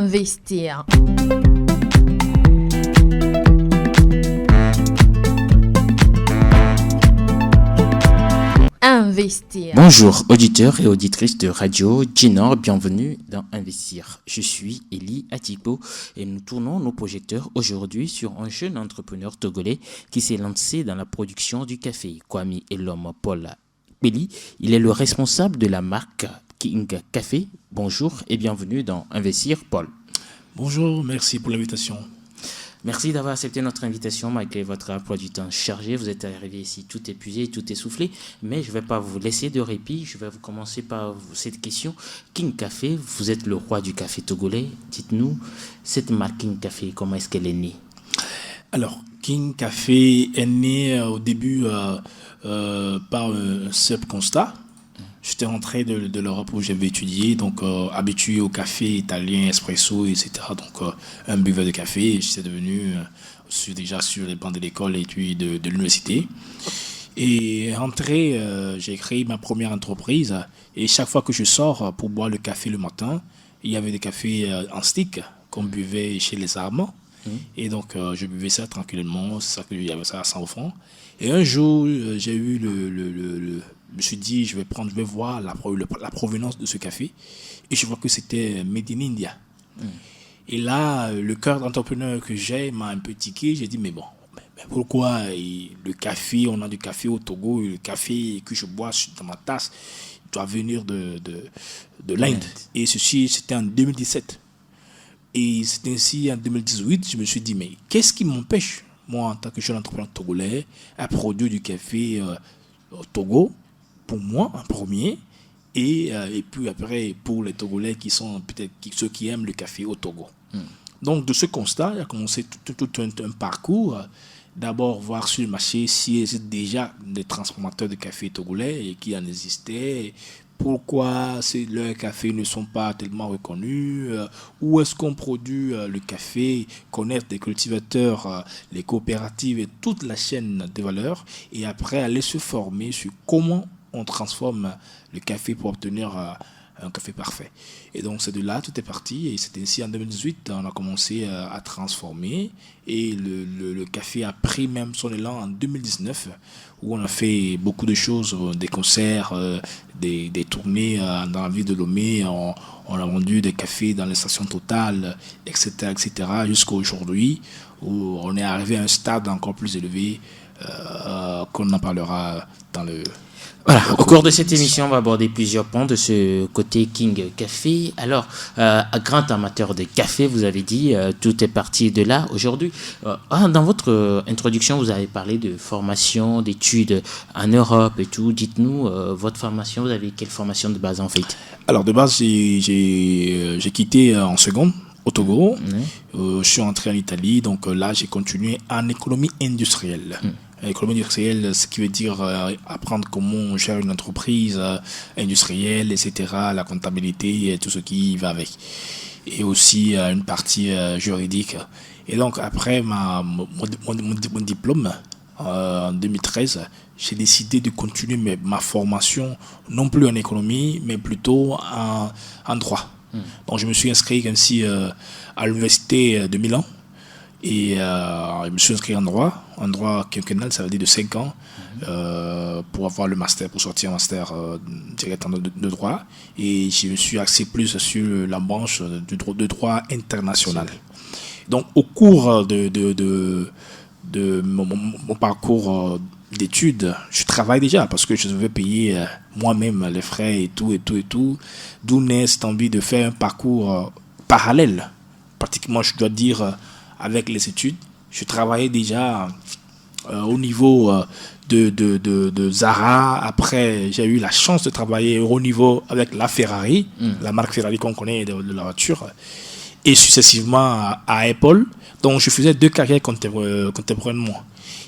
Investir. Investir. Bonjour auditeurs et auditrices de Radio Génor, bienvenue dans Investir. Je suis Elie Atipo et nous tournons nos projecteurs aujourd'hui sur un jeune entrepreneur togolais qui s'est lancé dans la production du café, Kwame Elom Paul Peli. Il est le responsable de la marque King Café. Bonjour et bienvenue dans Investir, Paul. Bonjour, merci pour l'invitation. Merci d'avoir accepté notre invitation malgré votre emploi du temps chargé. Vous êtes arrivé ici tout épuisé, tout essoufflé, mais je ne vais pas vous laisser de répit. Je vais vous commencer par cette question. King Café, vous êtes le roi du café togolais. Dites-nous, cette marque King Café, comment est-ce qu'elle est née? Alors, King Café est né au début par un simple constat. J'étais rentré de l'Europe où j'avais étudié, donc habitué au café italien, espresso, etc. Donc un buveur de café, j'étais devenu déjà sur les bancs de l'école et puis de l'université. Et rentré, j'ai créé ma première entreprise. Et chaque fois que je sors pour boire le café le matin, il y avait des cafés en stick qu'on buvait chez les Allemands. Et donc je buvais ça tranquillement, c'est ça qu'il y avait ça à 100 francs. Et un jour, j'ai eu je me suis dit, je vais voir la provenance de ce café. Et je vois que c'était Made in India. Et là, le cœur d'entrepreneur que j'ai m'a un peu tiqué. J'ai dit, mais pourquoi le café, on a du café au Togo, le café que je bois dans ma tasse doit venir de l'Inde. Et ceci, c'était en 2017. Et c'est ainsi, en 2018, je me suis dit, mais qu'est-ce qui m'empêche, moi, en tant que jeune entrepreneur togolais, à produire du café au Togo, pour moi, en premier, et puis après, pour les Togolais qui sont peut-être ceux qui aiment le café au Togo. Donc, de ce constat, il a commencé tout un parcours. D'abord, voir sur le marché s'il existe déjà des transformateurs de café togolais et qui en existaient. Pourquoi leurs cafés ne sont pas tellement reconnus, où est-ce qu'on produit le café, connaître des cultivateurs, les coopératives et toute la chaîne de valeur, et après aller se former sur comment on transforme le café pour obtenir un café parfait. Et donc c'est de là, tout est parti, et c'est ainsi en 2018, on a commencé à transformer, et le café a pris même son élan en 2019, où on a fait beaucoup de choses, des concerts, des tournées dans la ville de Lomé, on a vendu des cafés dans les stations Total, etc., jusqu'à aujourd'hui, où on est arrivé à un stade encore plus élevé, qu'on en parlera dans le... Voilà, au cours de cette émission, on va aborder plusieurs points de ce côté King Café. Alors, grand amateur de café, vous avez dit, tout est parti de là aujourd'hui. Dans votre introduction, vous avez parlé de formation, d'études en Europe et tout. Dites-nous, votre formation, vous avez quelle formation de base en fait? Alors, de base, j'ai quitté en seconde au Togo. Je suis entré en Italie, donc là, j'ai continué en économie industrielle. L'économie industrielle, ce qui veut dire apprendre comment on gère une entreprise industrielle, etc., la comptabilité et tout ce qui va avec. Et aussi une partie juridique. Et donc, après mon diplôme, en 2013, j'ai décidé de continuer ma formation, non plus en économie, mais plutôt en droit. Donc, je me suis inscrit ainsi à l'université de Milan. Et je me suis inscrit en droit quinquennal, ça veut dire de 5 ans, pour avoir le master, pour sortir un master direct de droit. Et je me suis axé plus sur la branche de droit international. Donc, au cours de mon parcours d'études, je travaille déjà parce que je devais payer moi-même les frais et tout. D'où naît cette envie de faire un parcours parallèle. Pratiquement, je dois dire, avec les études, je travaillais déjà au niveau de Zara. Après, j'ai eu la chance de travailler au niveau avec la Ferrari, la marque Ferrari qu'on connaît de la voiture, et successivement à Apple. Donc, je faisais 2 carrières contemporanément.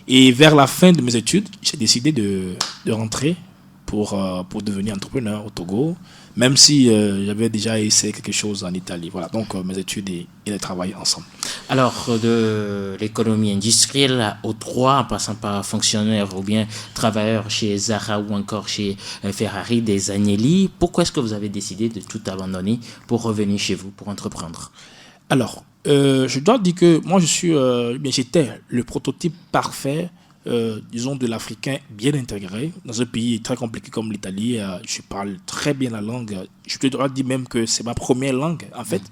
Et vers la fin de mes études, j'ai décidé de rentrer pour devenir entrepreneur au Togo, même si j'avais déjà essayé quelque chose en Italie. Voilà, donc mes études et le travail ensemble. Alors, de l'économie industrielle au droit, en passant par fonctionnaire ou bien travailleur chez Zara ou encore chez Ferrari, des Agnelli, pourquoi est-ce que vous avez décidé de tout abandonner pour revenir chez vous, pour entreprendre? Alors, je dois dire que moi, j'étais le prototype parfait, disons, de l'Africain bien intégré dans un pays très compliqué comme l'Italie. Je parle très bien la langue. Je te dois dire même que c'est ma première langue, en fait.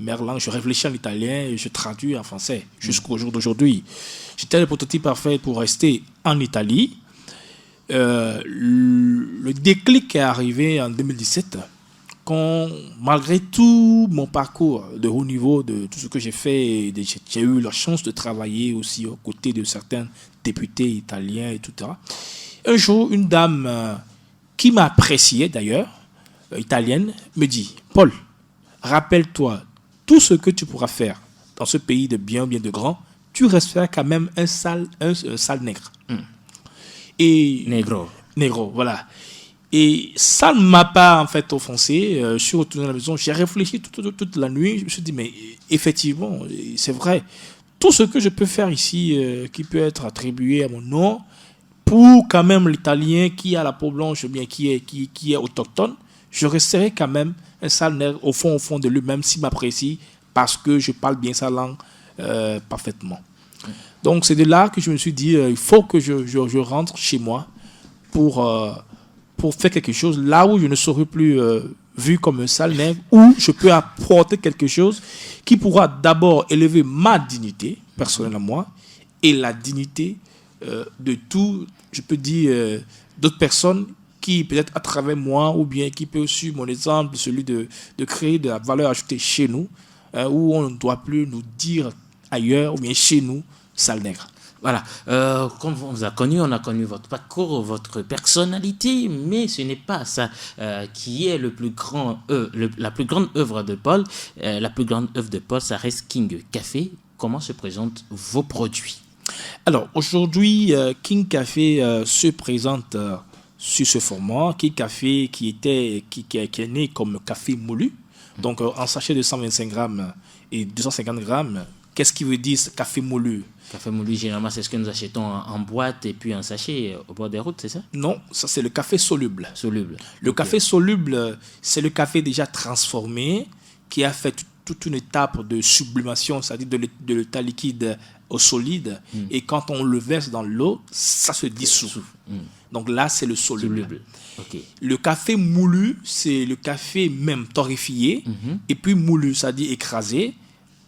Mère langue, je réfléchis en italien et je traduis en français jusqu'au jour d'aujourd'hui. J'étais le prototype parfait pour rester en Italie. Le déclic est arrivé en 2017 quand, malgré tout mon parcours de haut niveau, de tout ce que j'ai fait, j'ai eu la chance de travailler aussi aux côtés de certains députés italiens, etc. Un jour, une dame qui m'appréciait d'ailleurs, italienne, me dit: Paul, rappelle-toi, tout ce que tu pourras faire dans ce pays de bien de grand, tu resteras quand même un sale nègre. Et Négro, voilà. Et ça ne m'a pas en fait offensé. Je suis retourné à la maison, j'ai réfléchi toute la nuit. Je me suis dit, mais effectivement, c'est vrai. Tout ce que je peux faire ici, qui peut être attribué à mon nom, pour quand même l'Italien qui a la peau blanche, ou bien qui est autochtone, je resterai quand même un sale nègre au fond de lui-même s'il m'apprécie parce que je parle bien sa langue parfaitement. Donc c'est de là que je me suis dit, il faut que je rentre chez moi pour faire quelque chose là où je ne serai plus vu comme un sale nègre, où je peux apporter quelque chose qui pourra d'abord élever ma dignité personnelle à moi et la dignité de tout, je peux dire, d'autres personnes qui peut-être à travers moi ou bien qui peut suivre mon exemple, celui de créer de la valeur ajoutée chez nous, où on ne doit plus nous dire ailleurs ou bien chez nous, sale nègre. Voilà, comme on vous a connu, on a connu votre parcours, votre personnalité, mais ce n'est pas ça qui est la plus grande œuvre de Paul. La plus grande œuvre de Paul, ça reste King Café. Comment se présentent vos produits? Alors, aujourd'hui, King Café se présente sur ce format. King Café qui est né comme café moulu, donc en sachet de 125 grammes et 250 grammes. Qu'est-ce qui veut dire ce café moulu? Café moulu, généralement, c'est ce que nous achetons en boîte et puis en sachet au bord des routes, c'est ça? Non, ça c'est le café soluble. Le café soluble, c'est le café déjà transformé qui a fait toute une étape de sublimation, c'est-à-dire de l'état liquide au solide. Et quand on le verse dans l'eau, ça se dissout. Donc là, c'est le soluble. Okay. Le café moulu, c'est le café même torréfié et puis moulu, c'est-à-dire écrasé,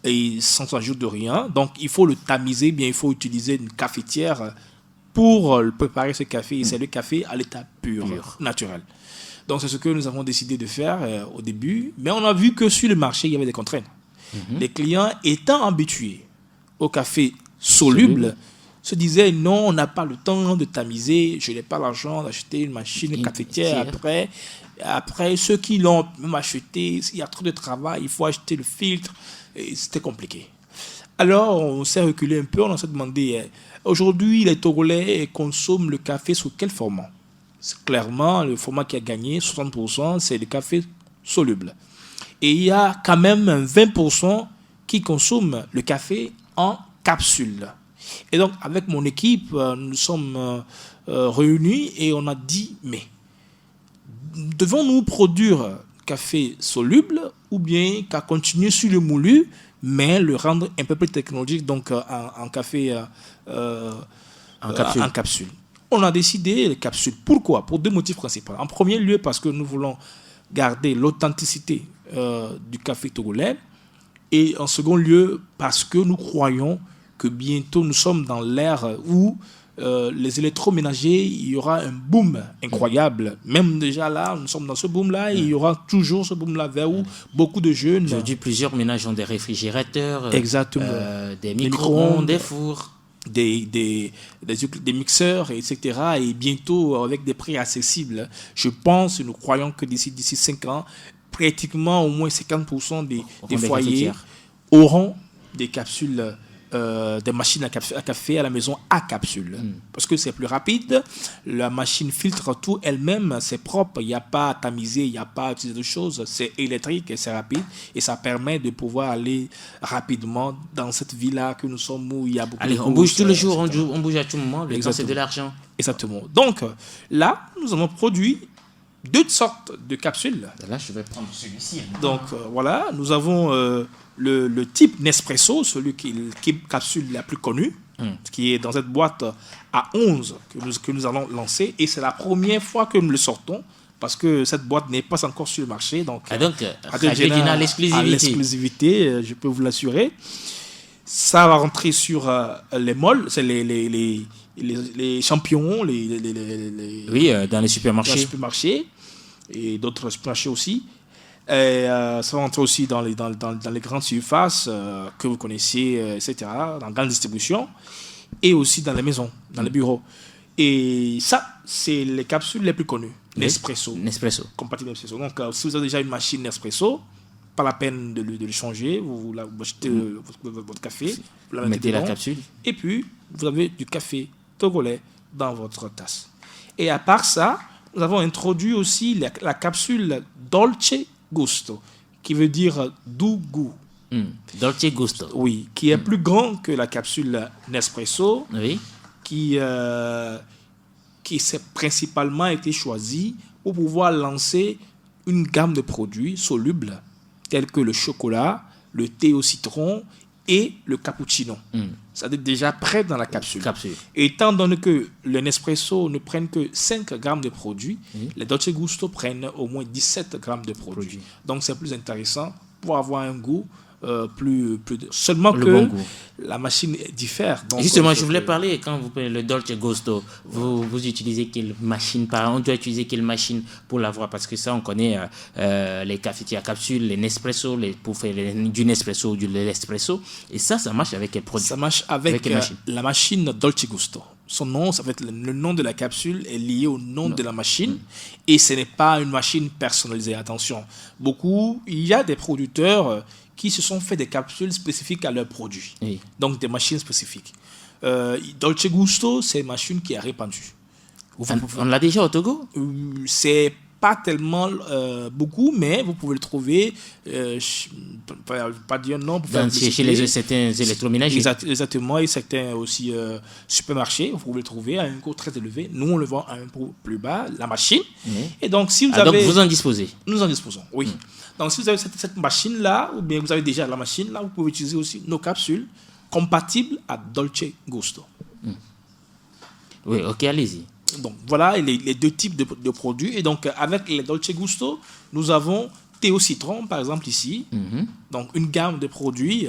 et sans ajout de rien. Donc il faut le tamiser, bien il faut utiliser une cafetière pour préparer ce café. Et c'est le café à l'état pur, naturel. Donc c'est ce que nous avons décidé de faire au début. Mais on a vu que sur le marché, il y avait des contraintes. Les clients étant habitués au café soluble se disaient non, on n'a pas le temps de tamiser, je n'ai pas l'argent d'acheter une machine, une cafetière après ceux qui l'ont même acheté, il y a trop de travail, il faut acheter le filtre. Et c'était compliqué. Alors, on s'est reculé un peu, on s'est demandé, aujourd'hui, les Togolais consomment le café sous quel format? C'est clairement, le format qui a gagné, 60%, c'est le café soluble. Et il y a quand même 20% qui consomment le café en capsule. Et donc, avec mon équipe, nous sommes réunis et on a dit, mais devons-nous produire café soluble ou bien qu'à continuer sur le moulu mais le rendre un peu plus technologique, donc en café en capsule. On a décidé les capsules. Pourquoi? Pour deux motifs principaux. En premier lieu, parce que nous voulons garder l'authenticité du café togolais, et en second lieu, parce que nous croyons que bientôt nous sommes dans l'ère où les électroménagers, il y aura un boom incroyable. Même déjà là, nous sommes dans ce boom-là, et il y aura toujours ce boom-là vers où beaucoup de jeunes... Aujourd'hui, plusieurs ménages ont des réfrigérateurs, des micro-ondes, des fours, des mixeurs, etc. Et bientôt, avec des prix accessibles, je pense, nous croyons que d'ici 5 ans, pratiquement au moins 50% des foyers auront des capsules, des machines à café à la maison à capsule. Parce que c'est plus rapide, la machine filtre tout elle-même, c'est propre, il n'y a pas à tamiser, il n'y a pas à utiliser de choses, c'est électrique et c'est rapide, et ça permet de pouvoir aller rapidement dans cette vie-là que nous sommes, où il y a beaucoup de on bouge tous les jours, on bouge à tout moment, le temps c'est de l'argent. Exactement. Donc là, nous avons produit deux sortes de capsules. Là, je vais prendre celui-ci. Donc voilà, nous avons le type Nespresso, celui qui est capsule la plus connue, qui est dans cette boîte à 11 que nous allons lancer. Et c'est la première fois que nous le sortons, parce que cette boîte n'est pas encore sur le marché. Donc, Radio Djinor, l'exclusivité, je peux vous l'assurer. Ça va rentrer sur les malls, c'est les champions, dans les supermarchés et d'autres supermarchés aussi. Et, ça va rentrer aussi dans les grandes surfaces que vous connaissez, etc., dans la grande distribution, et aussi dans les maisons, dans les bureaux. Et ça, c'est les capsules les plus connues. Nespresso. Compatible Nespresso. Donc, si vous avez déjà une machine Nespresso, pas la peine de le changer. Vous achetez votre café, vous mettez la capsule. Et puis, vous avez du café togolais dans votre tasse. Et à part ça, nous avons introduit aussi la capsule Dolce Gusto, qui veut dire doux goût. Dolce Gusto. Oui, qui est plus grand que la capsule Nespresso. Oui. Qui s'est principalement été choisi pour pouvoir lancer une gamme de produits solubles tels que le chocolat, le thé au citron et le cappuccino. Ça est déjà prêt dans la capsule. Et étant donné que le Nespresso ne prenne que 5 grammes de produits, les Dolce Gusto prennent au moins 17 grammes de produits. Donc c'est plus intéressant pour avoir un goût plus seulement que bon goût. La machine diffère. Donc, justement, je voulais parler, quand vous prenez le Dolce Gusto, vous utilisez quelle machine? On doit utiliser quelle machine pour l'avoir? Parce que ça, on connaît les cafetières à capsules, les Nespresso, pour faire du Nespresso ou du l'espresso. Et ça marche avec quel produit? Ça marche avec la machine Dolce Gusto. Son nom, ça va être le nom de la capsule est lié au nom de la machine. Et ce n'est pas une machine personnalisée. Attention, il y a des producteurs qui se sont fait des capsules spécifiques à leurs produits. Donc des machines spécifiques. Dolce Gusto, c'est une machine qui est répandue. On l'a déjà au Togo? C'est pas tellement beaucoup, mais vous pouvez le trouver, pas dire non. Chez certains électroménagers. Exactement, et certains aussi supermarchés, vous pouvez le trouver à un coût très élevé. Nous, on le vend à un coût plus bas, la machine. Et donc, si vous avez... Donc, vous en disposez? Nous en disposons, oui. Donc, si vous avez cette machine-là, ou bien vous avez déjà la machine-là, vous pouvez utiliser aussi nos capsules compatibles à Dolce Gusto. Oui, ok, allez-y. Donc, voilà les deux types de produits. Et donc, avec les Dolce Gusto, nous avons thé au citron, par exemple, ici. Donc, une gamme de produits,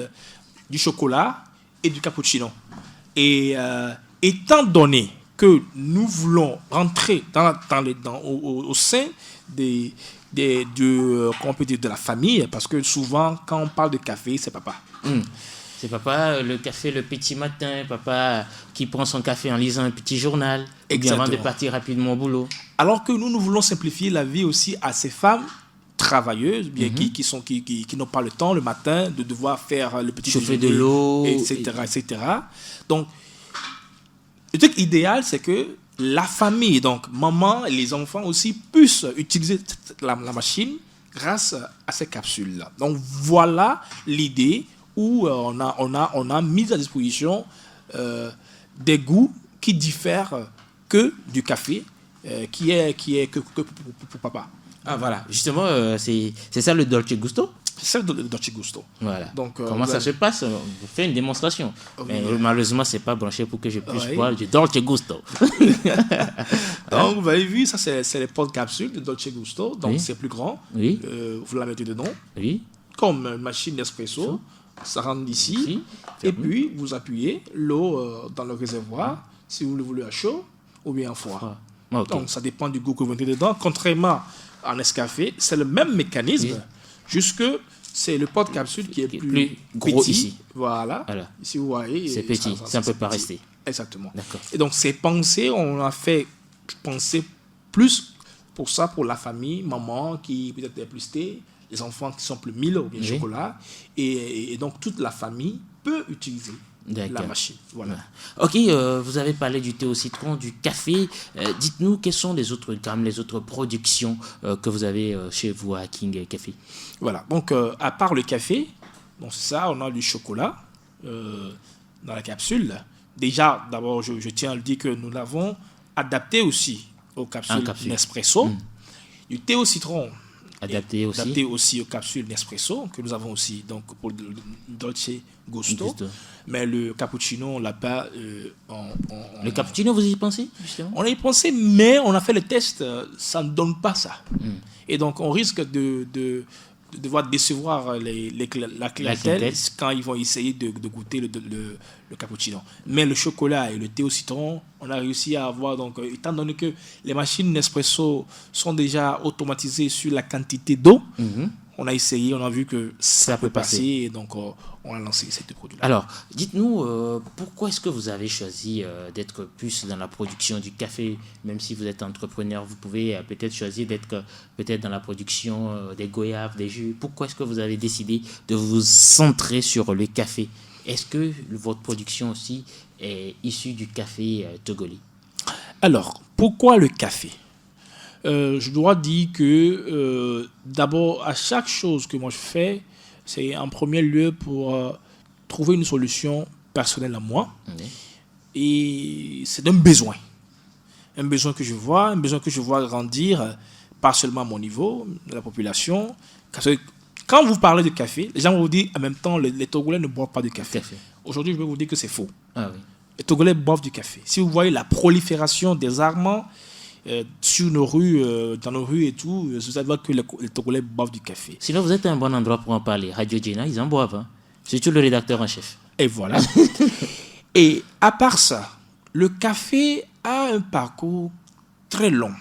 du chocolat et du cappuccino. Et étant donné que nous voulons rentrer au sein comment on peut dire, de la famille, parce que souvent, quand on parle de café, c'est papa. C'est papa, le café le petit matin, papa qui prend son café en lisant un petit journal, avant de partir rapidement au boulot. Alors que nous voulons simplifier la vie aussi à ces femmes travailleuses, bien qui n'ont pas le temps le matin de devoir faire le petit chauffer de l'eau, etc. Donc, le truc idéal, c'est que la famille, donc maman et les enfants aussi, puissent utiliser la machine grâce à ces capsules-là. Donc, voilà l'idée où on a mis à disposition des goûts qui diffèrent que du café, qui est que pour papa. Ah voilà, justement, c'est ça le Dolce Gusto? C'est le Dolce Gusto. Voilà. Donc, comment ça se passe? Vous faites une démonstration. Mais malheureusement, c'est pas branché pour que je puisse boire du Dolce Gusto. Donc, vous avez vu, ça c'est les potes capsules de Dolce Gusto. Donc, c'est plus grand. Vous la mettez dedans. Comme une machine d'espresso. Ça rentre ici. Et puis, vous appuyez l'eau dans le réservoir, si vous le voulez à chaud ou bien à froid. Donc, ça dépend du goût que vous mettez dedans. Contrairement à Nescafé, c'est le même mécanisme. Juste que c'est le porte-capsule qui est plus gros petit. Ici. Voilà. Ici, vous voyez. C'est petit, ça ne peut pas rester. Exactement. Et donc, c'est pensé, on a fait penser plus pour ça, pour la famille, maman qui peut-être est plus thé, les enfants qui sont plus mille ou bien chocolat. Et donc, toute la famille peut utiliser la machine. Voilà. Ok, vous avez parlé du thé au citron, du café. Dites-nous, quelles sont les autres gammes, les autres productions que vous avez chez vous à King Café? Voilà, donc à part le café, donc c'est ça, on a du chocolat dans la capsule. Déjà, d'abord, je tiens à le dire que nous l'avons adapté aussi aux capsules Nespresso. du thé au citron. Adapté aussi. Adapté aussi aux capsules Nespresso que nous avons aussi donc pour le Dolce Gusto. Mais le cappuccino, on l'a pas. Le cappuccino, vous y pensez justement? On a y pensé, mais on a fait le test, ça ne donne pas ça. Et donc on risque de devoir décevoir la clientèle quand ils vont essayer de goûter le cappuccino. Mais le chocolat et le thé au citron, on a réussi à avoir, donc, étant donné que les machines Nespresso sont déjà automatisées sur la quantité d'eau, on a essayé, on a vu que ça peut passer, et donc on a lancé ces deux produits-là. Alors, dites-nous, pourquoi est-ce que vous avez choisi d'être plus dans la production du café? Même si vous êtes entrepreneur, vous pouvez peut-être choisir d'être peut-être dans la production des goyaves, des jus. Pourquoi est-ce que vous avez décidé de vous centrer sur le café? Est-ce que votre production aussi est issue du café togolais? Alors, pourquoi le café? Je dois dire que d'abord, à chaque chose que moi je fais, c'est en premier lieu pour trouver une solution personnelle à moi. Et c'est un besoin. Un besoin que je vois grandir, pas seulement à mon niveau, de la population. Parce que quand vous parlez de café, les gens vont vous dire en même temps, les Togolais ne boivent pas de café. Aujourd'hui, je vais vous dire que c'est faux. Les Togolais boivent du café. Si vous voyez la prolifération des armements, sur nos rues, dans nos rues et tout, vous savez que les Togolais boivent du café. Sinon, vous êtes un bon endroit pour en parler. Radio Djena, ils en boivent. Hein. Surtout le rédacteur en chef. Et voilà. Et à part ça, le café a un parcours très long,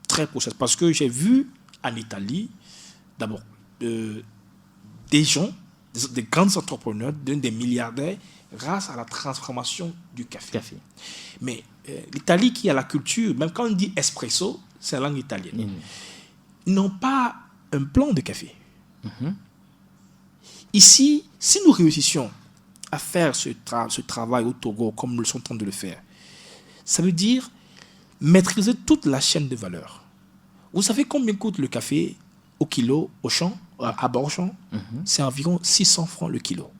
très process. Parce que j'ai vu en Italie, d'abord, des gens, des grands entrepreneurs, des milliardaires, grâce à la transformation du café. Mais l'Italie qui a la culture, même quand on dit espresso, c'est la langue italienne. Ils n'ont pas un plan de café. Ici, si nous réussissions à faire ce travail au Togo comme nous sommes en train de le faire, ça veut dire maîtriser toute la chaîne de valeur. Vous savez combien coûte le café au kilo, au champ, à Borchamp? C'est environ 600 francs le kilo.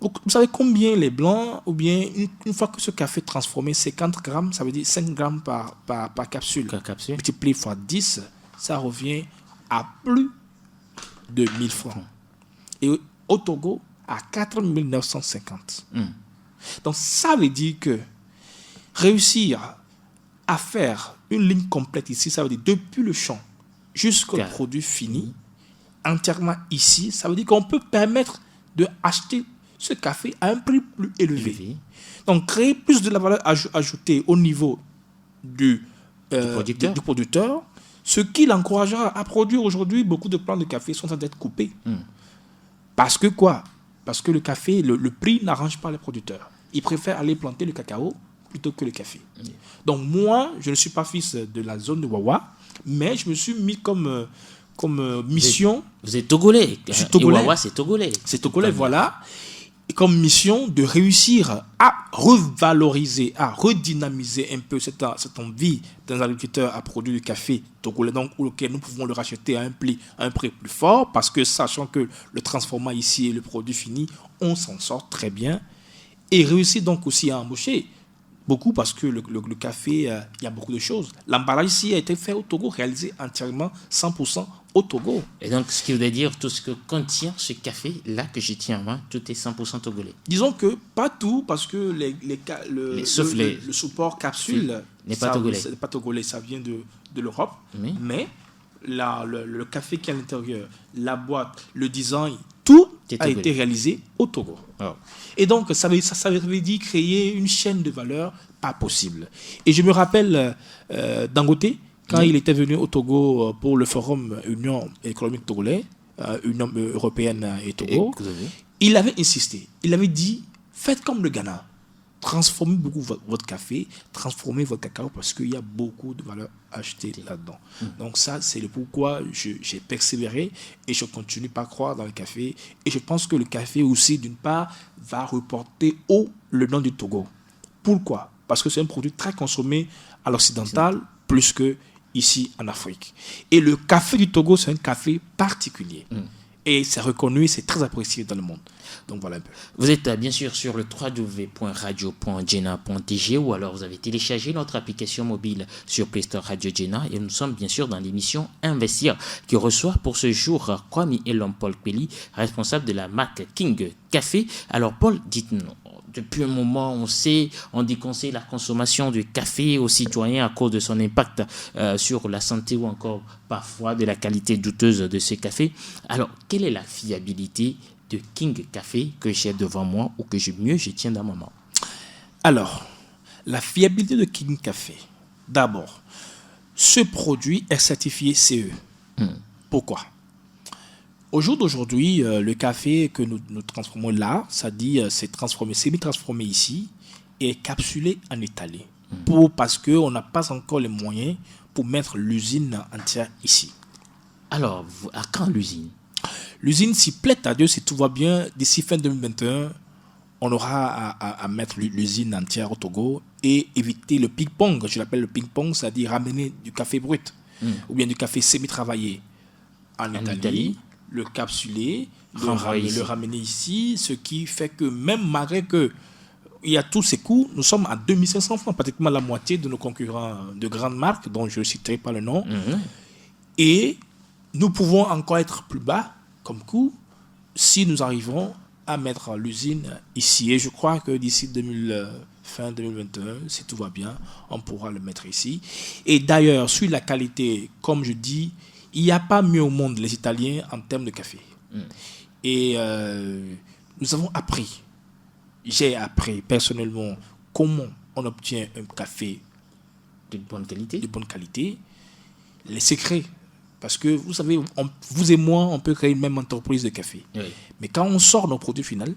Vous savez combien les blancs, ou bien une fois que ce café est transformé, 50 grammes, ça veut dire 5 grammes par capsule. Multiplié fois 10, ça revient à plus de 1000 francs. Et au Togo, à 4950. Donc ça veut dire que réussir à faire une ligne complète ici, ça veut dire depuis le champ jusqu'au produit fini, entièrement ici, ça veut dire qu'on peut permettre d'acheter ce café à un prix plus élevé. Donc, créer plus de la valeur ajoutée au niveau du producteur, ce qui l'encouragera à produire aujourd'hui. Beaucoup de plants de café sont en train d'être coupés. Parce que quoi? Parce que le café, le prix n'arrange pas les producteurs. Ils préfèrent aller planter le cacao plutôt que le café. Donc, moi, je ne suis pas fils de la zone de Wawa, mais je me suis mis comme mission. Vous êtes Togolais. Je suis Togolais. Et Wawa, c'est Togolais. C'est Togolais, voilà. Et comme mission de réussir à revaloriser, à redynamiser un peu cette envie d'un agriculteur à produire du café togolais, donc auquel nous pouvons le racheter à un prix plus fort, parce que sachant que le transformat ici et le produit fini, on s'en sort très bien. Et réussir donc aussi à embaucher beaucoup, parce que le café, il y a beaucoup de choses. L'emballage ici a été fait au Togo, réalisé entièrement 100% au Togo. Et donc, ce qui veut dire tout ce que contient ce café-là que je tiens en main, tout est 100% togolais. Disons que pas tout, parce que le support capsule n'est pas togolais. C'est pas togolais, ça vient de l'Europe. Oui. Mais le café qui est à l'intérieur, la boîte, le design, tout a été réalisé au Togo. Oh. Et donc, ça veut dire créer une chaîne de valeur pas possible. Et je me rappelle Dangote, quand il était venu au Togo pour le forum Union économique togolais, Union européenne et Togo, il avait insisté. Il avait dit, faites comme le Ghana. Transformez beaucoup votre café, transformez votre cacao, parce qu'il y a beaucoup de valeur ajoutée là-dedans. Donc ça, c'est le pourquoi j'ai persévéré et je continue par croire dans le café. Et je pense que le café aussi, d'une part, va reporter haut le nom du Togo. Pourquoi? Parce que c'est un produit très consommé à l'occidental, plus que ici en Afrique. Et le café du Togo, c'est un café particulier. et c'est reconnu, c'est très apprécié dans le monde. Donc voilà un peu. Vous êtes bien sûr sur le www.radio.jena.tg ou alors vous avez téléchargé notre application mobile sur Play Store Radio Jena et nous sommes bien sûr dans l'émission Investir qui reçoit pour ce jour Kwame Elom Paul Kweli, responsable de la marque King Café. Alors Paul, dites-nous, depuis un moment on déconseille la consommation du café aux citoyens à cause de son impact sur la santé ou encore parfois de la qualité douteuse de ce café. Alors quelle est la fiabilité de King Café que j'ai devant moi ou que je tiens dans ma main? Alors, la fiabilité de King Café. D'abord, ce produit est certifié CE. Pourquoi? Au jour d'aujourd'hui, le café que nous transformons là, ça dit c'est transformé, semi-transformé ici et capsulé en étalé. Parce qu'on n'a pas encore les moyens pour mettre l'usine entière ici. Alors, à quand l'usine? L'usine, si plaît à Dieu, si tout va bien, d'ici fin 2021, on aura à mettre l'usine entière au Togo et éviter le ping-pong. Je l'appelle le ping-pong, c'est-à-dire ramener du café brut ou bien du café semi-travaillé en Italie, le capsuler, le ramener ici, ce qui fait que même malgré que il y a tous ces coûts, nous sommes à 2500 francs, pratiquement la moitié de nos concurrents de grandes marques, dont je ne citerai pas le nom. Et nous pouvons encore être plus bas comme coût si nous arrivons à mettre l'usine ici. Et je crois que d'ici fin 2021, si tout va bien, on pourra le mettre ici. Et d'ailleurs, sur la qualité, comme je dis, il n'y a pas mieux au monde, les Italiens, en termes de café. Et nous avons appris, j'ai appris personnellement comment on obtient un café de bonne qualité, les secrets. Parce que vous savez, vous et moi, on peut créer une même entreprise de café. Oui. Mais quand on sort nos produits finaux,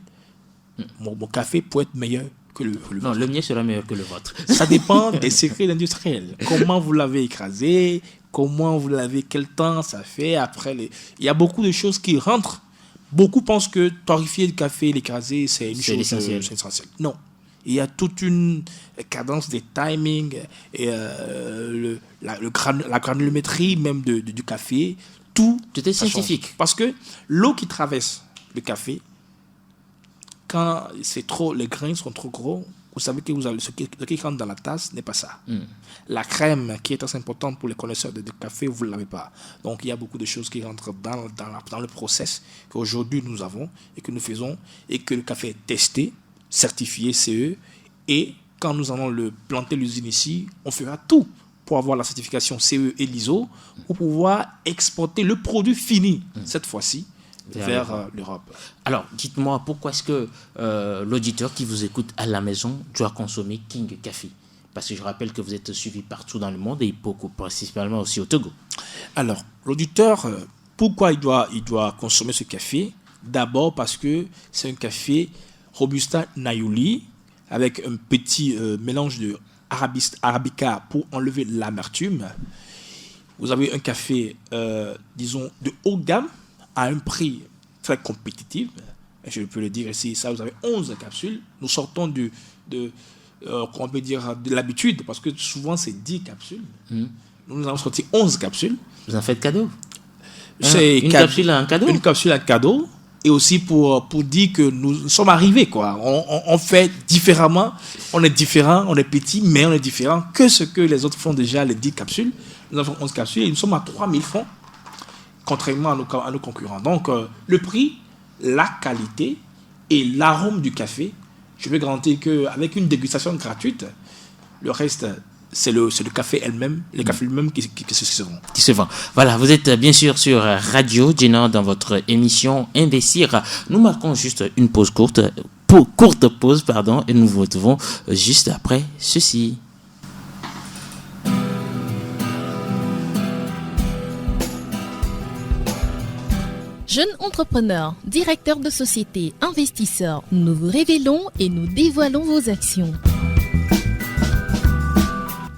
mon café peut être meilleur que le vôtre. Non, le mien sera meilleur que le vôtre. Ça dépend des secrets industriels. Comment vous l'avez écrasé, comment vous l'avez, quel temps ça fait. Après, il y a beaucoup de choses qui rentrent. Beaucoup pensent que torréfier le café, l'écraser, c'est une chose essentielle. Non. Il y a toute une cadence des timings et la granulométrie même du café. Tout est scientifique. Change. Parce que l'eau qui traverse le café, quand c'est trop, les grains sont trop gros, vous savez que ce qui rentre dans la tasse n'est pas ça. La crème, qui est très importante pour les connaisseurs de café, vous ne l'avez pas. Donc il y a beaucoup de choses qui rentrent dans le process qu'aujourd'hui nous avons et que nous faisons et que le café est testé, certifié CE, et quand nous allons planter l'usine ici, on fera tout pour avoir la certification CE et l'ISO pour pouvoir exporter le produit fini, cette fois-ci, vers l'Europe. Alors, dites-moi, pourquoi est-ce que l'auditeur qui vous écoute à la maison doit consommer King Café? Parce que je rappelle que vous êtes suivi partout dans le monde et beaucoup, principalement aussi au Togo. Alors, l'auditeur, pourquoi il doit consommer ce café? D'abord parce que c'est un café Robusta Nayuli avec un petit mélange de Arabica pour enlever l'amertume. Vous avez un café, disons, de haut gamme à un prix très compétitif. Je peux le dire ici, ça, vous avez 11 capsules. Nous sortons de l'habitude, parce que souvent c'est 10 capsules. Nous avons sorti 11 capsules. Vous en faites cadeau? C'est une capsule en cadeau? Une capsule en cadeau. Et aussi pour dire que nous sommes arrivés, quoi. On fait différemment. On est différent, on est petit, mais on est différent que ce que les autres font déjà, les 10 capsules. Nous avons 11 capsules et nous sommes à 3000 francs, contrairement à nos concurrents. Donc, le prix, la qualité et l'arôme du café, je peux garantir qu'avec une dégustation gratuite, le reste, c'est le café elle-même, les cafés eux-mêmes qui se vendent. Voilà, vous êtes bien sûr sur Radio Jena dans votre émission Investir. Nous marquons juste une pause courte pause, et nous vous retrouvons juste après ceci. Jeunes entrepreneurs, directeurs de société, investisseurs, nous vous révélons et nous dévoilons vos actions.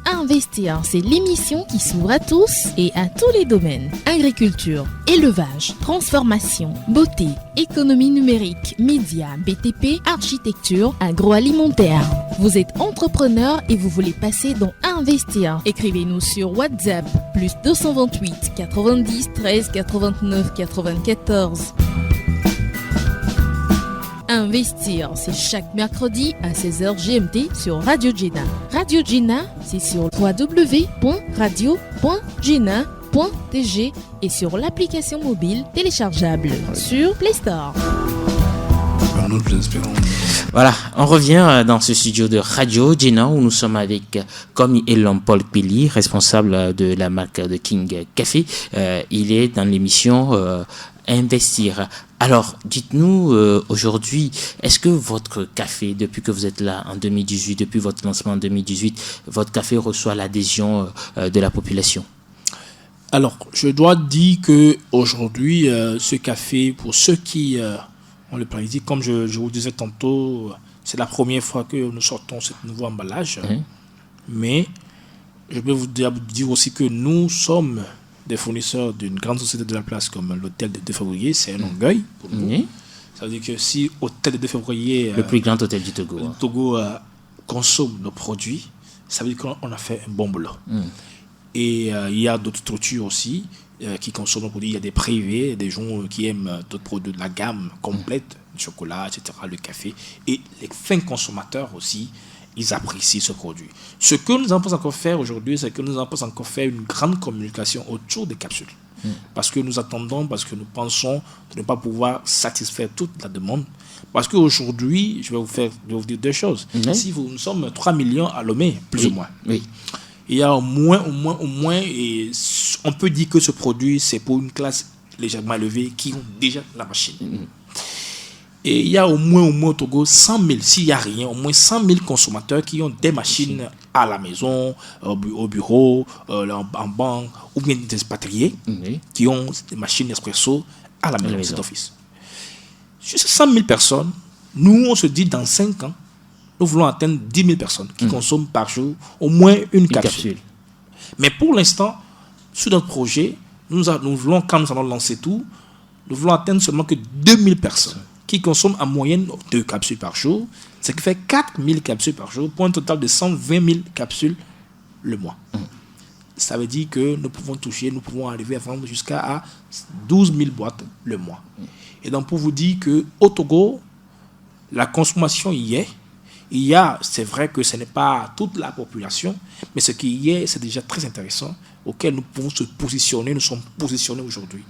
Investir, c'est l'émission qui s'ouvre à tous et à tous les domaines. Agriculture, élevage, transformation, beauté, économie numérique, médias, BTP, architecture, agroalimentaire. Vous êtes entrepreneur et vous voulez passer dans Investir. Écrivez-nous sur WhatsApp, +228 90 13 89 94. Investir, c'est chaque mercredi à 16h GMT sur Radio Jena. Radio Jena, c'est sur www.radio.jena.tg et sur l'application mobile téléchargeable sur Play Store. Voilà, on revient dans ce studio de Radio Jena où nous sommes avec Komi Elom Paul Pili, responsable de la marque de King Café. Il est dans l'émission Investir. Alors, dites-nous aujourd'hui, est-ce que votre café, depuis que vous êtes là en 2018, depuis votre lancement en 2018, votre café reçoit l'adhésion de la population? Alors, je dois dire qu'aujourd'hui, ce café, pour ceux qui ont le plaisir, comme je vous disais tantôt, c'est la première fois que nous sortons ce nouveau emballage. Mais je peux vous dire aussi que nous sommes des fournisseurs d'une grande société de la place comme l'hôtel de 2 février. C'est un orgueil pour nous. Ça veut dire que si l'hôtel de 2 février, le plus grand hôtel du Togo, consomme nos produits, ça veut dire qu'on a fait un bon boulot. Et il y a d'autres structures aussi qui consomment nos produits. Il y a des privés, des gens qui aiment d'autres produits de la gamme complète, le chocolat, etc., le café. Et les fins consommateurs aussi, ils apprécient ce produit. Ce que nous allons encore faire aujourd'hui, c'est que nous allons encore faire une grande communication autour des capsules. Parce que nous attendons, parce que nous pensons ne pas pouvoir satisfaire toute la demande. Parce qu'aujourd'hui, je vais vous dire deux choses. Si nous sommes 3 millions à Lomé, plus ou moins. Il y a au moins, et on peut dire que ce produit, c'est pour une classe légèrement élevée qui ont déjà la machine. Et il y a au moins au Togo 100 000, s'il n'y a rien, au moins 100 000 consommateurs qui ont des machines à la maison, au bureau, en banque, ou bien des expatriés qui ont des machines Nespresso à la maison, cet office. Sur ces 100 000 personnes, nous, on se dit dans 5 ans, nous voulons atteindre 10 000 personnes qui consomment par jour au moins une capsule. Mais pour l'instant, sur notre projet, nous voulons, quand nous allons lancer tout, nous voulons atteindre seulement que 2 000 personnes qui consomment en moyenne 2 capsules par jour, ce qui fait 4 000 capsules par jour pour un total de 120 000 capsules le mois. Ça veut dire que nous pouvons arriver à vendre jusqu'à 12 000 boîtes le mois. Et donc pour vous dire qu'au Togo, la consommation y est. C'est vrai que ce n'est pas toute la population, mais ce qui y est, c'est déjà très intéressant, auquel nous pouvons se positionner, nous sommes positionnés aujourd'hui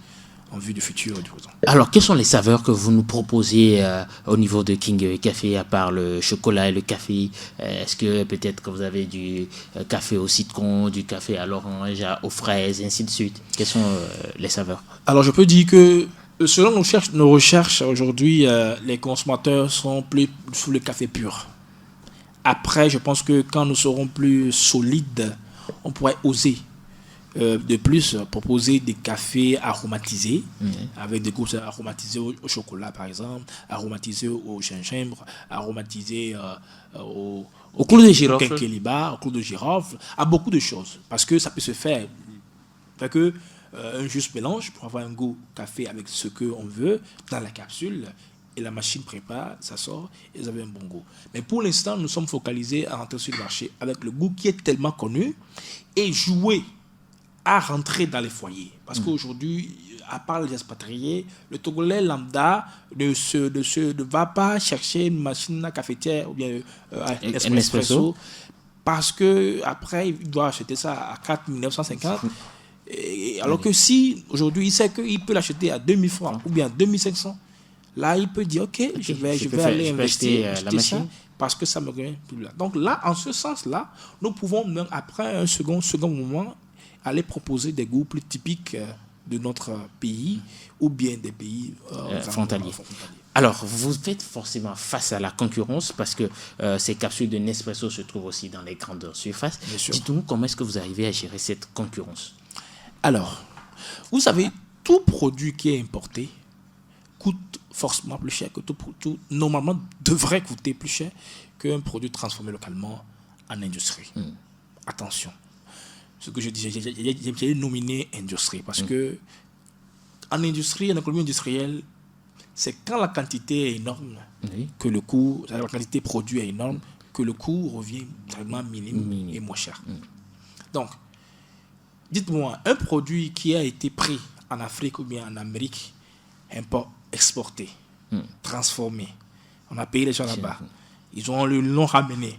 en vue du futur et du présent. Alors, quelles sont les saveurs que vous nous proposez au niveau de King Café, à part le chocolat et le café? Est-ce que peut-être que vous avez du café au citron, du café à l'orange, aux fraises, et ainsi de suite? Quelles sont les saveurs? Alors, je peux dire que selon nos recherches aujourd'hui, les consommateurs sont plus sous le café pur. Après, je pense que quand nous serons plus solides, on pourrait oser de plus proposer des cafés aromatisés, avec des goûts aromatisés au chocolat, par exemple, aromatisés au gingembre, aromatisés au clou de girofle, au clou de girofle, à beaucoup de choses. Parce que ça peut se faire avec un juste mélange pour avoir un goût café avec ce qu'on veut dans la capsule. Et la machine prépare, ça sort, et vous avez un bon goût. Mais pour l'instant, nous sommes focalisés à rentrer sur le marché avec le goût qui est tellement connu et jouer à rentrer dans les foyers. Parce qu'aujourd'hui, à part les expatriés, le Togolais lambda ne va pas chercher une machine à cafetière ou bien espresso parce qu'après, il doit acheter ça à 4 950. Alors que si, aujourd'hui, il sait qu'il peut l'acheter à 2000 francs ou bien à 2500, là, il peut dire, OK, je vais aller investir la machine parce que ça me revient plus là. Donc là, en ce sens-là, nous pouvons, même après un second moment, aller proposer des goûts plus typiques de notre pays ou bien des pays frontaliers. Alors, vous faites forcément face à la concurrence parce que ces capsules de Nespresso se trouvent aussi dans les grandes surfaces. Dites-nous, comment est-ce que vous arrivez à gérer cette concurrence? Alors, vous savez, tout produit qui est importé coûte forcément plus cher que tout, normalement devrait coûter plus cher qu'un produit transformé localement en industrie. Attention, ce que je dis, j'ai nominé industrie parce que en industrie, en économie industrielle, c'est quand la quantité est énorme que le coût, la quantité produit est énorme, que le coût revient vraiment minime et moins cher. Donc, dites-moi, un produit qui a été pris en Afrique ou bien en Amérique, exporté, transformé, On a payé les gens là-bas. Ils l'ont ramené.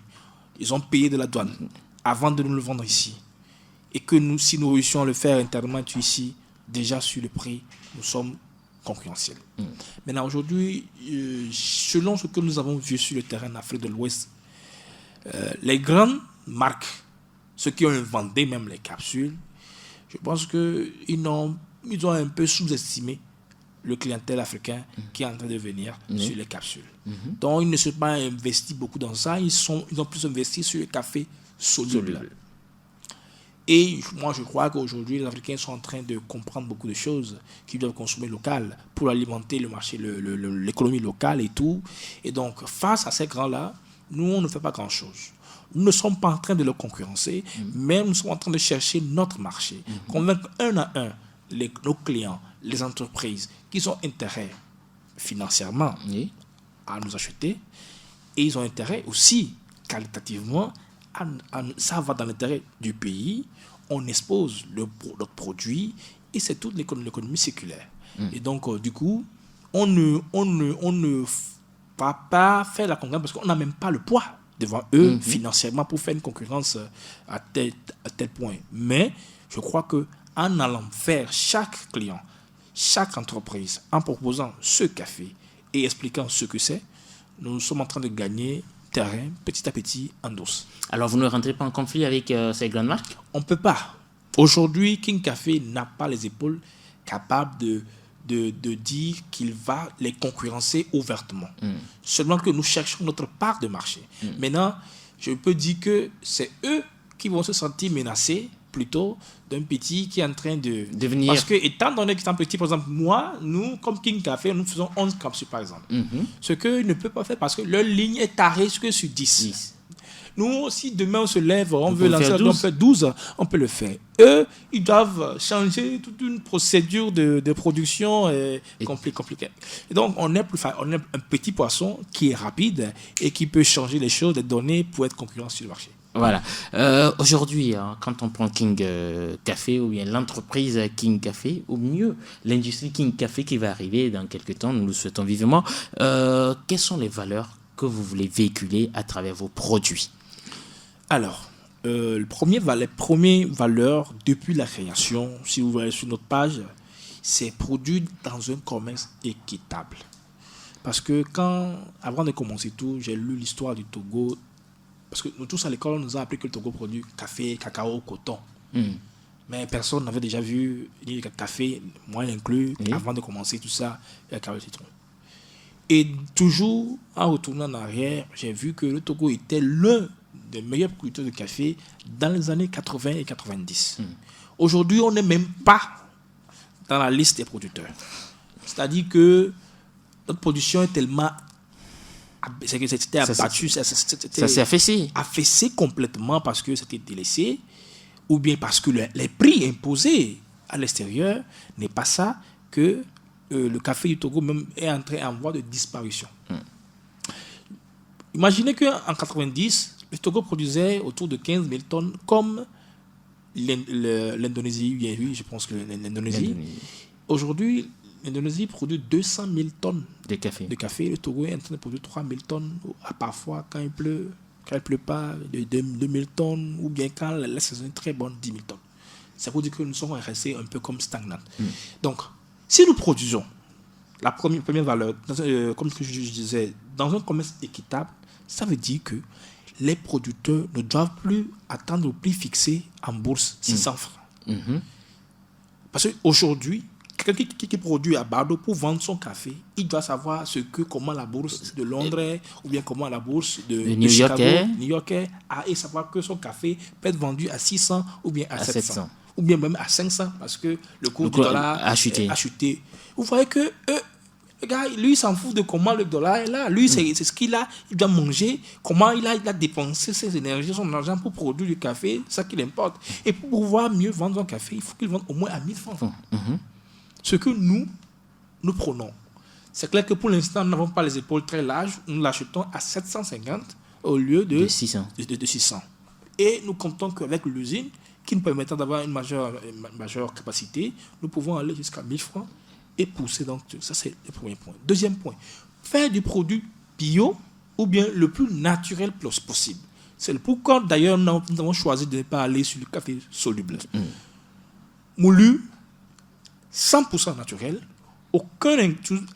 Ils ont payé de la douane avant de nous le vendre ici. Et que nous, si nous réussissons à le faire internement ici, déjà sur le prix, nous sommes concurrentiels. Maintenant, aujourd'hui, selon ce que nous avons vu sur le terrain en Afrique de l'Ouest, les grandes marques, ceux qui ont inventé même les capsules, je pense qu'ils ont un peu sous-estimé le clientèle africain qui est en train de venir sur les capsules. Donc, ils ne se sont pas investis beaucoup dans ça. Ils ont plus investi sur le café soluble. Et moi, je crois qu'aujourd'hui, les Africains sont en train de comprendre beaucoup de choses, qu'ils doivent consommer local pour alimenter le marché, l'économie locale et tout. Et donc, face à ces grands-là, nous, on ne fait pas grand-chose. Nous ne sommes pas en train de le concurrencer, mais nous sommes en train de chercher notre marché, convaincre un à un nos clients, les entreprises qui ont intérêt financièrement à nous acheter, et ils ont intérêt aussi qualitativement ça va dans l'intérêt du pays. On expose notre produit et c'est toute l'économie circulaire. Et donc, du coup, on ne va pas faire la concurrence parce qu'on n'a même pas le poids devant eux financièrement pour faire une concurrence à tel point. Mais je crois qu'en allant faire chaque client, chaque entreprise, en proposant ce café et expliquant ce que c'est, nous sommes en train de gagner terrain petit à petit en douce. Alors, vous ne rentrez pas en conflit avec ces grandes marques? On ne peut pas. Aujourd'hui, King Café n'a pas les épaules capables de dire qu'il va les concurrencer ouvertement. Seulement que nous cherchons notre part de marché. Maintenant, je peux dire que c'est eux qui vont se sentir menacés plutôt d'un petit qui est en train de venir. Parce que, étant donné qu'ils sont petits, par exemple, nous, comme King Café, nous faisons 11 capsules, par exemple. Ce qu'ils ne peuvent pas faire parce que leur ligne est tarée que sur 10. Nous, si demain on se lève, on veut lancer, on fait 12, on peut le faire. Eux, ils doivent changer toute une procédure de production compliquée. Et donc, on est un petit poisson qui est rapide et qui peut changer les choses, les données pour être concurrent sur le marché. Voilà. Aujourd'hui, quand on prend King Café ou bien l'entreprise King Café, ou mieux l'industrie King Café qui va arriver dans quelques temps, nous le souhaitons vivement, quelles sont les valeurs que vous voulez véhiculer à travers vos produits? Alors, les premières valeurs depuis la création, si vous voyez sur notre page, c'est produit dans un commerce équitable. Parce que avant de commencer tout, j'ai lu l'histoire du Togo. Parce que nous tous à l'école, on nous a appris que le Togo produit café, cacao, coton. Mais personne n'avait déjà vu ni le café, moi inclus, avant de commencer tout ça, le cacao et le citron. Et toujours, en retournant en arrière, j'ai vu que le Togo était l'un des meilleurs producteurs de café dans les années 80 et 90. Aujourd'hui, on n'est même pas dans la liste des producteurs. C'est-à-dire que notre production est tellement... C'était abattu, ça s'est affaissé complètement parce que c'était délaissé, ou bien parce que les prix imposés à l'extérieur n'est pas ça, que le café du Togo même est entré en voie de disparition. Imaginez qu'en 90, le Togo produisait autour de 15 000 tonnes comme l'Indonésie, oui, je pense que l'Indonésie. Aujourd'hui, l'Indonésie produit 200 000 tonnes de café. Le Togo est en train de produire 3 000 tonnes, parfois quand il pleut pas, de 2 000 tonnes, ou bien quand la saison est très bonne, 10 000 tonnes. Ça veut dire que nous sommes restés un peu comme stagnants. Donc, si nous produisons la première valeur, comme je disais, dans un commerce équitable, ça veut dire que les producteurs ne doivent plus attendre le prix fixé en bourse, 600 francs. Parce qu'aujourd'hui, quelqu'un qui produit à Bardo pour vendre son café, il doit savoir comment la bourse de Londres est, ou bien comment la bourse de Chicago, New York est, et savoir que son café peut être vendu à 600 ou bien à 700. Ou bien même à 500 parce que le cours du dollar a chuté. Vous voyez que le gars, lui, il s'en fout de comment le dollar est là. Lui, c'est ce qu'il a. Il doit manger. Comment il a dépensé ses énergies, son argent pour produire du café. C'est ça qui l'importe. Et pour pouvoir mieux vendre son café, il faut qu'il vende au moins à 1000 francs. Ce que nous prenons. C'est clair que pour l'instant, nous n'avons pas les épaules très larges. Nous l'achetons à 750 au lieu de 600. Et nous comptons qu'avec l'usine, qui nous permettra d'avoir une majeure capacité, nous pouvons aller jusqu'à 1000 francs et pousser. Donc, ça, c'est le premier point. Deuxième point, faire du produit bio ou bien le plus naturel possible. C'est pourquoi d'ailleurs nous avons choisi de ne pas aller sur le café soluble. Moulu, 100% naturel, aucun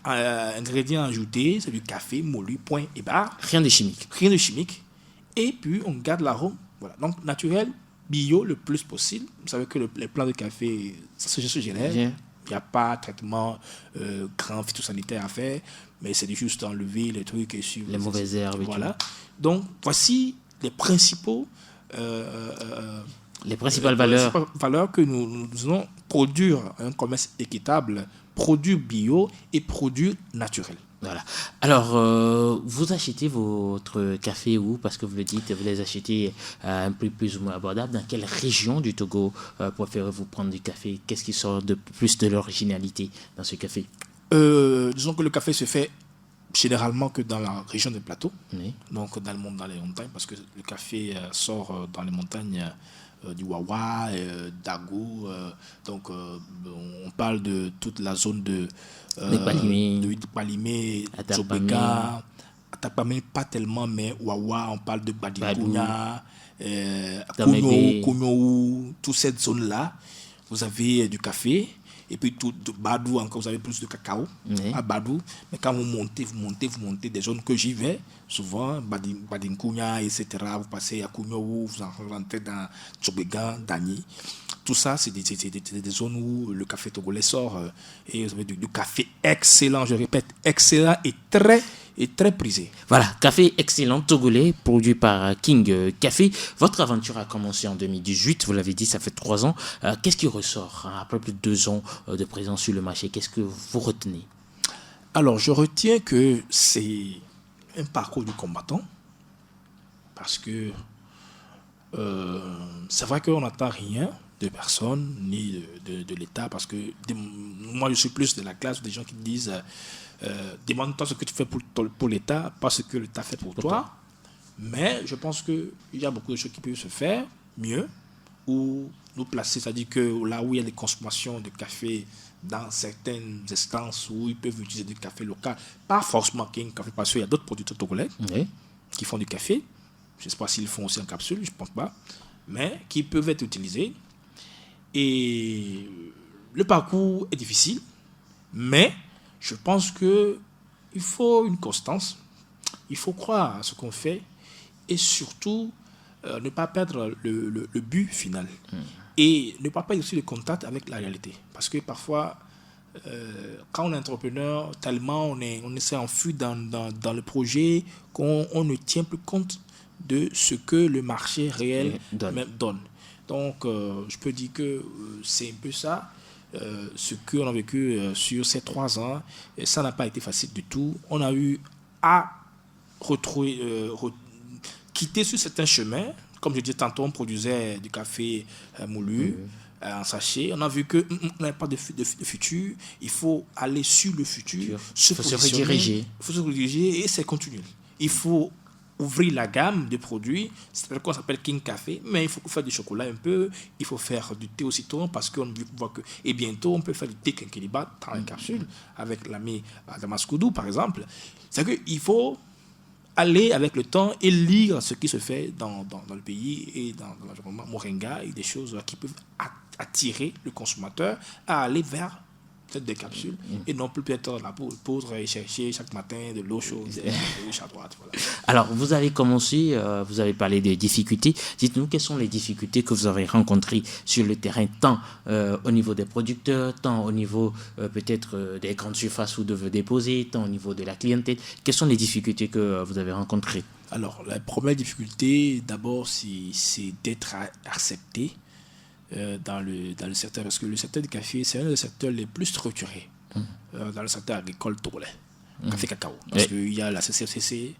ingrédient ajouté, c'est du café moulu, point et barre. Rien de chimique. Rien de chimique. Et puis on garde l'arôme. Voilà. Donc naturel, bio le plus possible. Vous savez que les plants de café, ça se génère. Il n'y a pas de traitement grand phytosanitaire à faire, mais c'est juste enlever les trucs et suivre les mauvaises herbes. Voilà. Donc voici les principaux les principales valeurs que nous devons produire un commerce équitable, produits bio et produits naturels. Voilà. Alors, vous achetez votre café où? Parce que vous le dites, vous les achetez à un prix plus ou moins abordable. Dans quelle région du Togo préférez-vous prendre du café? Qu'est-ce qui sort de plus de l'originalité dans ce café? Disons que le café se fait généralement que dans la région des plateaux, oui. Donc dans les montagnes, parce que le café sort dans les montagnes du Wawa, d'Ago, donc on parle de toute la zone de Palimé, Tsobeka, Atapamé pas tellement, mais Wawa, on parle de Badikounia, Koumou, toute cette zone-là, vous avez du café. Et puis tout de Badou, encore vous avez plus de cacao à Badou. Mais quand vous montez des zones que j'y vais, souvent, Badinkounia, etc., vous passez à Koumou, vous rentrez dans Tsobega, Dani. Tout ça, c'est des zones où le café togolais sort. Et vous avez du café excellent, je répète, excellent et très prisé. Voilà, café excellent togolais produit par King Café. Votre aventure a commencé en 2018, vous l'avez dit, ça fait 3 ans. Qu'est-ce qui ressort après plus de 2 ans de présence sur le marché? Qu'est-ce que vous retenez? Alors, je retiens que c'est un parcours du combattant parce que c'est vrai qu'on n'attend rien de personne ni de l'État parce que moi, je suis plus de la classe des gens qui disent demande-toi ce que tu fais pour l'État, pas ce que l'État fait pour toi. Mais je pense qu'il y a beaucoup de choses qui peuvent se faire mieux ou nous placer, c'est-à-dire que là où il y a des consommations de café dans certaines instances où ils peuvent utiliser du café local, pas forcément King Café, parce qu'il y a d'autres producteurs togolais qui font du café. Je ne sais pas s'ils font aussi en capsule, je ne pense pas, mais qui peuvent être utilisés. Et le parcours est difficile, mais je pense qu'il faut une constance, il faut croire à ce qu'on fait et surtout ne pas perdre le but final et ne pas perdre aussi le contact avec la réalité. Parce que parfois, quand on est entrepreneur, tellement on s'est enfui dans le projet qu'on ne tient plus compte de ce que le marché réel donne. Donc, je peux dire que c'est un peu ça. Ce qu'on a vécu sur ces 3 ans, ça n'a pas été facile du tout. On a eu à quitter sur certains chemins. Comme je disais tantôt, on produisait du café moulu en sachet. On a vu qu'on n'avait pas de futur. Il faut aller sur le futur, se rediriger. Il faut se rediriger et c'est continuel. Il faut ouvrir la gamme de produits. C'est qu'on s'appelle King Café, mais il faut faire du chocolat un peu, il faut faire du thé au citron parce qu'on voit que, et bientôt on peut faire du thé Kenkeliba dans les capsules avec l'ami Damaskoudou par exemple. C'est qu'il faut aller avec le temps et lire ce qui se fait dans le pays et dans l'environnement Moringa et des choses qui peuvent attirer le consommateur à aller vers peut-être des capsules et non plus peut-être la poudre et chercher chaque matin de l'eau chaude à droite. Voilà. Alors, vous avez commencé, vous avez parlé des difficultés. Dites-nous, quelles sont les difficultés que vous avez rencontrées sur le terrain, tant au niveau des producteurs, tant au niveau peut-être des grandes surfaces où vous déposez, tant au niveau de la clientèle. Quelles sont les difficultés que vous avez rencontrées? Alors, la première difficulté, d'abord, c'est d'être accepté dans le secteur, parce que le secteur du café, c'est un des secteurs les plus structurés dans le secteur agricole togolais, café cacao. Parce qu'il y a la CCFCC,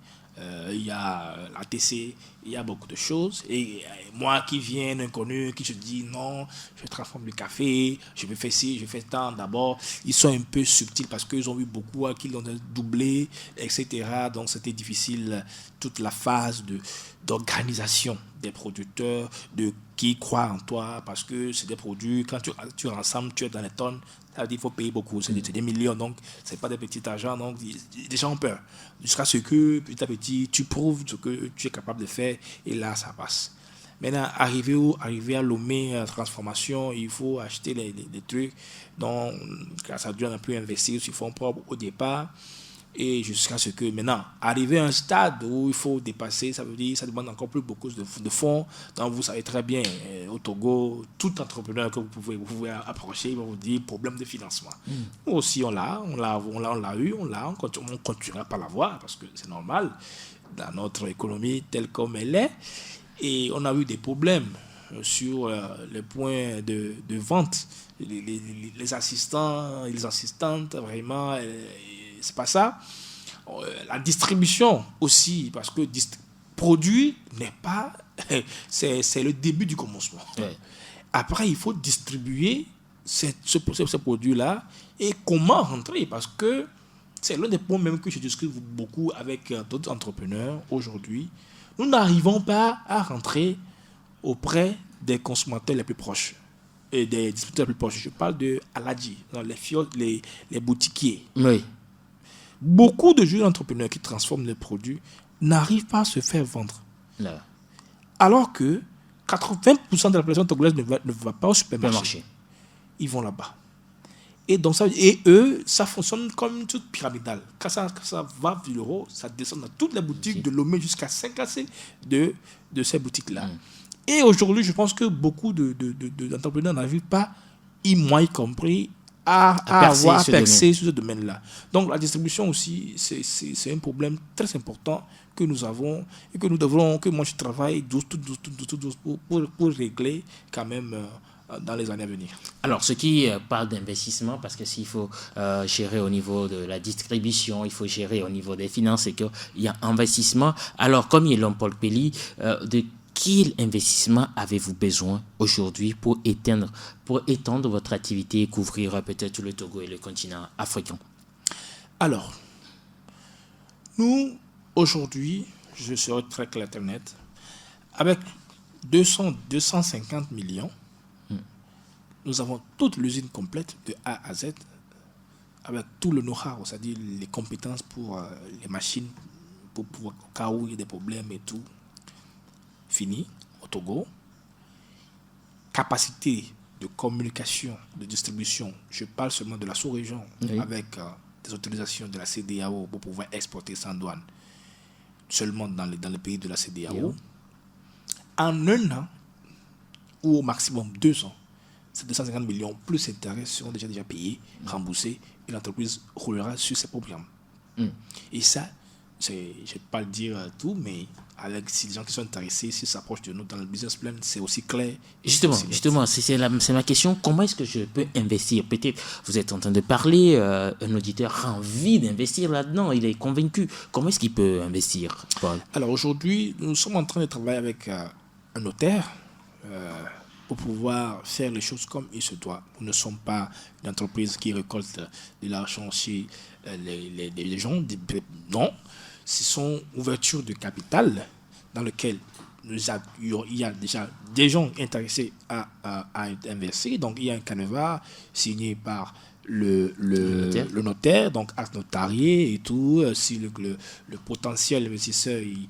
il y a l'ATC, il y a beaucoup de choses. Et moi qui viens inconnu, qui se dit non, je transforme le café, je vais faire ci, je fais tant. D'abord, ils sont un peu subtils parce qu'ils ont eu beaucoup qui l'ont doublé, etc. Donc c'était difficile toute la phase d'organisation des producteurs qui croient en toi parce que c'est des produits, quand tu rassembles, tu es dans les tonnes, ça veut dire qu'il faut payer beaucoup, c'est des millions, donc c'est pas des petits argents, donc les gens ont peur. Jusqu'à ce que petit à petit, tu prouves ce que tu es capable de faire et là, ça passe. Maintenant, arriver à Lomé transformation, il faut acheter les trucs dont grâce à Dieu on a pu investir sur fonds propres au départ. Et jusqu'à ce que maintenant, arriver à un stade où il faut dépasser, ça veut dire ça demande encore plus beaucoup de fonds. Donc vous savez très bien, au Togo, tout entrepreneur que vous pouvez approcher, il va vous dire problème de financement. Nous aussi on l'a eu, on continuera par l'avoir parce que c'est normal dans notre économie telle comme elle est. Et on a eu des problèmes sur les points de vente. Les assistants, les assistantes, vraiment, c'est pas ça. La distribution aussi, parce que produit n'est pas... c'est le début du commencement. Ouais. Après, il faut distribuer ce produit-là et comment rentrer, parce que c'est l'un des points même que je discute beaucoup avec d'autres entrepreneurs aujourd'hui. Nous n'arrivons pas à rentrer auprès des consommateurs les plus proches et des distributeurs les plus proches. Je parle de Aladji, les boutiquiers. Oui. Beaucoup de jeunes entrepreneurs qui transforment les produits n'arrivent pas à se faire vendre. Là. Alors que 80% de la population togolaise ne va pas au supermarché. Ils vont là-bas. Et donc eux, ça fonctionne comme une toute pyramidale. Quand ça va de l'euro, ça descend dans toutes les boutiques de Lomé jusqu'à 5 AC de ces boutiques-là. Et aujourd'hui, je pense que beaucoup d'entrepreneurs n'arrivent pas, moi y compris, à percer sur ce domaine-là. Donc la distribution aussi, c'est un problème très important que nous avons et que moi je travaille doucement pour régler quand même dans les années à venir. Alors, ce qui parle d'investissement, parce que s'il faut gérer au niveau de la distribution, il faut gérer au niveau des finances, et qu'il y a investissement. Alors, comme il est l'homme Paul Pelly, de quel investissement avez-vous besoin aujourd'hui pour étendre votre activité et couvrir peut-être tout le Togo et le continent africain? Alors, nous, aujourd'hui, je serai très clair et net, avec 250 millions, nous avons toute l'usine complète de A à Z, avec tout le know-how, c'est-à-dire les compétences pour les machines, pour pouvoir, au cas où il y a des problèmes et tout, fini au Togo. Capacité de communication, de distribution, je parle seulement de la sous-région, oui, avec des autorisations de la CEDEAO pour pouvoir exporter sans douane, seulement dans les pays de la CEDEAO. Oui. En un an, ou au maximum 2 ans, ces 250 millions plus intérêts seront déjà payés, remboursés, et l'entreprise roulera sur ses programmes. Et ça, je ne vais pas le dire tout, mais avec si les gens qui sont intéressés, s'ils s'approchent de nous dans le business plan, c'est aussi clair. Justement, c'est ma question. Comment est-ce que je peux investir? Peut-être vous êtes en train de parler, un auditeur a envie d'investir là-dedans, il est convaincu. Comment est-ce qu'il peut investir, Paul? Alors aujourd'hui, nous sommes en train de travailler avec un notaire pour pouvoir faire les choses comme il se doit. Nous ne sommes pas une entreprise qui récolte de l'argent chez les gens. Non, ce sont ouvertures de capital dans lesquelles il y a déjà des gens intéressés à investir. Donc il y a un canevas signé par le notaire, donc acte notarié et tout. Si le potentiel investisseur il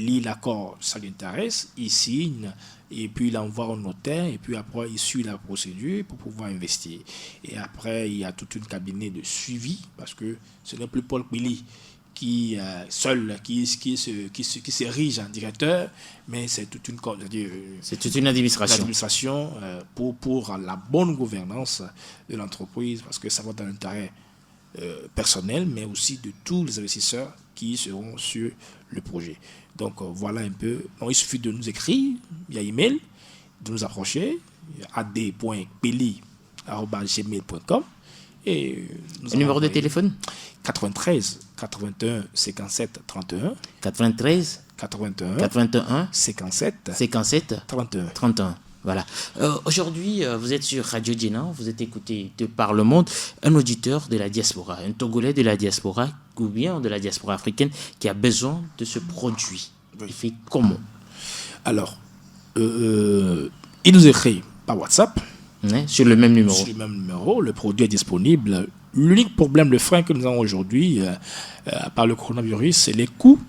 lit l'accord, ça l'intéresse, il signe et puis il envoie au notaire et puis après il suit la procédure pour pouvoir investir. Et après il y a toute une cabinet de suivi parce que ce n'est plus Paul Pelly qui s'érige en directeur, mais c'est toute une administration pour la bonne gouvernance de l'entreprise, parce que ça va dans l'intérêt personnel, mais aussi de tous les investisseurs qui seront sur le projet. Donc voilà un peu. Donc, il suffit de nous écrire via email, de nous approcher ad.pelly@gmail.com. Et le numéro de téléphone 93 81 57 31 93 81 57 31. Voilà. Aujourd'hui, vous êtes sur Radio Djena, vous êtes écouté de par le monde, un auditeur de la diaspora, un Togolais de la diaspora ou bien de la diaspora africaine qui a besoin de ce produit. Il fait comment? Alors, il nous écrit par WhatsApp. Sur le même numéro. Sur le même numéro, le produit est disponible. L'unique problème, le frein que nous avons aujourd'hui, par le coronavirus, c'est les coûts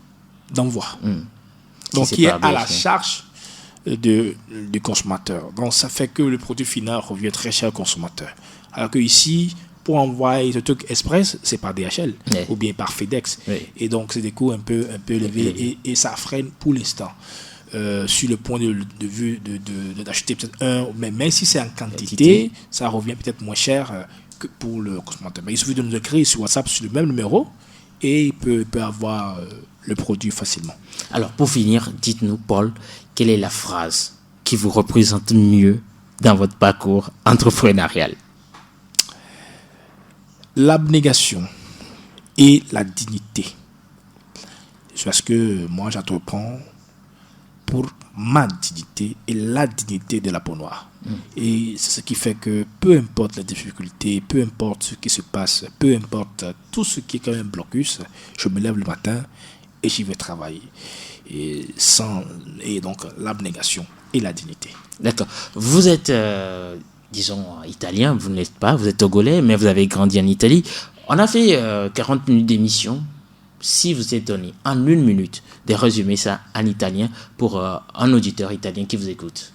d'envoi. Donc, qui est à la charge du consommateur. Donc, ça fait que le produit final revient très cher au consommateur. Alors que ici, pour envoyer ce truc express, c'est par DHL ou bien par FedEx. Et donc, c'est des coûts un peu élevés et ça freine pour l'instant. Sur le point de vue d'acheter peut-être un, mais même si c'est en quantité, ça revient peut-être moins cher que pour le consommateur. Mais il suffit de nous écrire sur WhatsApp sur le même numéro et il peut avoir le produit facilement. Alors, pour finir, dites-nous, Paul, quelle est la phrase qui vous représente mieux dans votre parcours entrepreneurial? L'abnégation et la dignité. C'est parce que moi, j'entreprends pour ma dignité et la dignité de la peau noire. Et c'est ce qui fait que peu importe les difficultés, peu importe ce qui se passe, peu importe tout ce qui est quand même blocus, je me lève le matin et j'y vais travailler. Et donc l'abnégation et la dignité. D'accord. Vous êtes, disons, italien, vous n'êtes pas, vous êtes togolais, mais vous avez grandi en Italie. On a fait 40 minutes d'émission. Si vous êtes donné en 1 minute de résumer ça en italien pour un auditeur italien qui vous écoute.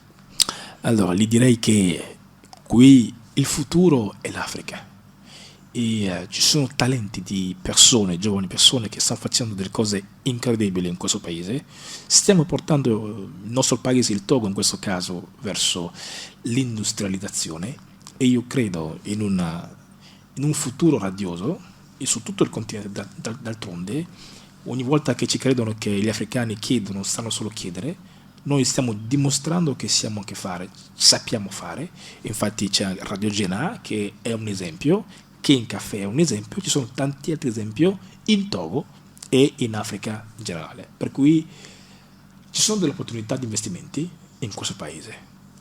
Allora, gli direi che qui il futuro è l'Africa e ci sono talenti di persone, giovani persone che stanno facendo delle cose incredibili in questo paese. Stiamo portando il nostro paese, il Togo in questo caso, verso l'industrializzazione e io credo in un futuro radioso e su tutto il continente d'altronde. Ogni volta che ci credono che gli africani chiedono, stanno solo a chiedere, noi stiamo dimostrando che siamo anche fare, sappiamo fare. Infatti c'è Radio Gena che è un esempio, King Café è un esempio, ci sono tanti altri esempi in Togo e in Africa in generale. Per cui ci sono delle opportunità di investimenti in questo paese.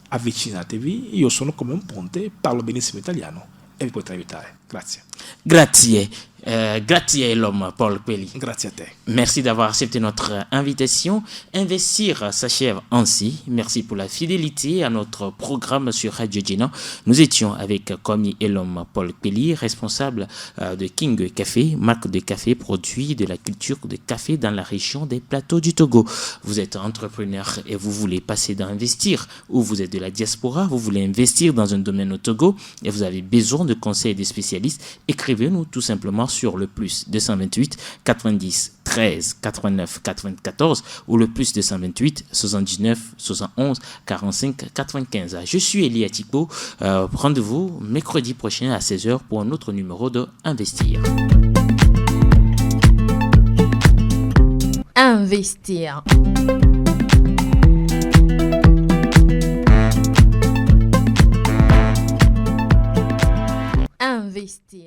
Avvicinatevi, io sono come un ponte, parlo benissimo italiano e vi potrei aiutare. Grazie. Grazie. Grazie l'homme Paul Pelli. Grazie a te. Merci d'avoir accepté notre invitation. Investir s'achève ainsi. Merci pour la fidélité à notre programme sur Radio Gena. Nous étions avec Komi et l'homme Paul Pelli, responsable de King Café, marque de café produit de la culture de café dans la région des plateaux du Togo. Vous êtes entrepreneur et vous voulez passer d'investir, ou vous êtes de la diaspora, vous voulez investir dans un domaine au Togo et vous avez besoin de conseils des spécialistes, écrivez-nous tout simplement sur le plus 228 90 13 89 94 ou le plus 228 79 71 45 95. Je suis Elie Atipo. Rendez-vous mercredi prochain à 16h pour un autre numéro de Investir. Investir. Investir.